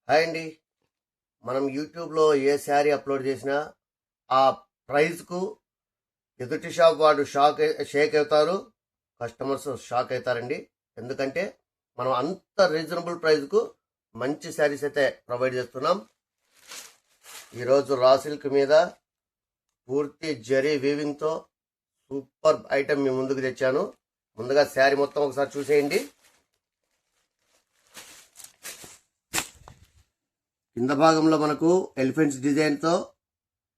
Hi అండి. మనం యూట్యూబ్లో ఏ శారీ అప్లోడ్ చేసినా ఆ ప్రైస్కు ఎదుటి షాప్ వాడు షేక్ అవుతారు, కస్టమర్స్ షాక్ అవుతారండి. ఎందుకంటే మనం అంత రీజనబుల్ ప్రైస్కు మంచి శారీస్ అయితే ప్రొవైడ్ చేస్తున్నాం. ఈరోజు రా సిల్క్ మీద పూర్తి జరీ వీవింగ్తో సూపర్ ఐటెం మీ ముందుకు తెచ్చాను. ముందుగా శారీ మొత్తం ఒకసారి చూసేయండి. కింద భాగంలో మనకు ఎలిఫెంట్స్ డిజైన్తో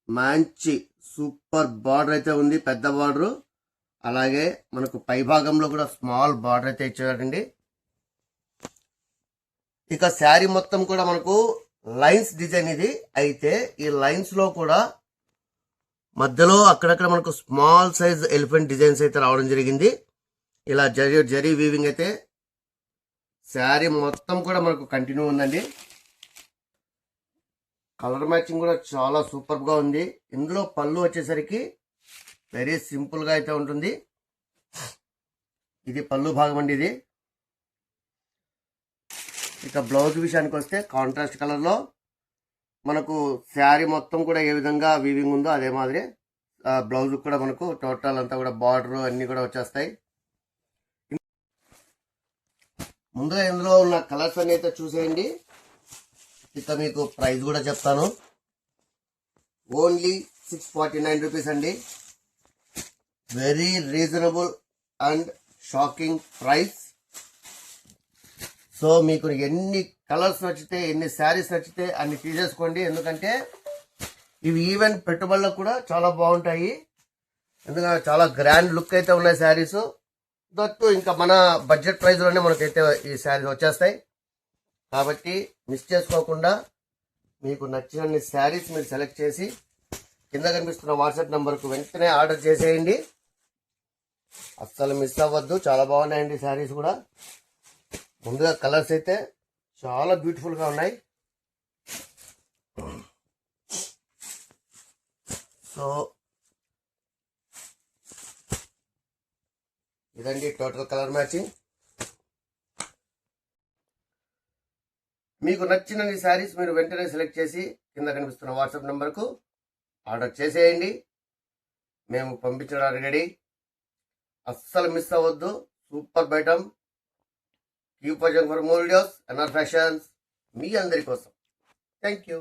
మంచి సూపర్ బార్డర్ అయితే ఉంది, పెద్ద బార్డర్. అలాగే మనకు పై భాగంలో కూడా స్మాల్ బార్డర్ అయితే ఇచ్చాడండి. ఇక శారీ మొత్తం కూడా మనకు లైన్స్ డిజైన్ ఇది. అయితే ఈ లైన్స్ లో కూడా మధ్యలో అక్కడక్కడ మనకు స్మాల్ సైజ్ ఎలిఫెంట్ డిజైన్స్ అయితే రావడం జరిగింది. ఇలా జరీ వీవింగ్ అయితే శారీ మొత్తం కూడా మనకు కంటిన్యూ ఉందండి. కలర్ మ్యాచింగ్ కూడా చాలా సూపర్గా ఉంది. ఇందులో పళ్ళు వచ్చేసరికి వెరీ సింపుల్గా అయితే ఉంటుంది. ఇది పళ్ళు భాగం అండి ఇది. ఇక బ్లౌజ్ విషయానికి వస్తే కాంట్రాస్ట్ కలర్లో మనకు శారీ మొత్తం కూడా ఏ విధంగా వీవింగ్ ఉందో అదే మాదిరి బ్లౌజ్ కూడా మనకు టోటల్ అంతా కూడా బార్డర్ అన్నీ కూడా వచ్చేస్తాయి. ముందుగా ఇందులో ఉన్న కలర్స్ అన్ని అయితే చూసేయండి. ఇక మీకు ప్రైస్ కూడా చెప్తాను. ఓన్లీ 649 రూపీస్ అండి. Very reasonable and shocking price. So మీకు ఎన్ని కలర్స్ నచ్చితే, ఎన్ని శారీస్ నచ్చితే అన్ని తీసేసుకోండి. ఎందుకంటే ఇవి ఈవెన్ పెట్టుబడులకు కూడా చాలా బాగుంటాయి. ఎందుకంటే చాలా గ్రాండ్ లుక్ అయితే ఉన్నాయి శారీస్. దట్టు ఇంకా మన బడ్జెట్ ప్రైస్లోనే మనకైతే ఈ శారీస్ వచ్చేస్తాయి. కాబట్టి మిస్ చేసుకోకుండా మీకు నచ్చిన శారీస్ మీరు సెలెక్ట్ చేసి కింద కనిపిస్తున్న వాట్సాప్ నెంబర్కు వెంటనే ఆర్డర్ చేసేయండి. అస్సలు మిస్ అవ్వద్దు. చాలా బాగున్నాయండి శారీస్ కూడా. ముందుగా కలర్స్ అయితే చాలా బ్యూటిఫుల్గా ఉన్నాయి. సో ఇదండి టోటల్ కలర్ మ్యాచింగ్. మీకు నచ్చిన శారీస్ మీరు వెంటనే సెలెక్ట్ చేసి కింద కనిపిస్తున్న వాట్సాప్ నెంబర్కు ఆర్డర్ చేసేయండి. మేము పంపించడానికి రెడీ. అస్సలు మిస్ అవ్వద్దు. Super item. Keep watching for more videos. NR fashions మీ అందరి కోసం. Thank you.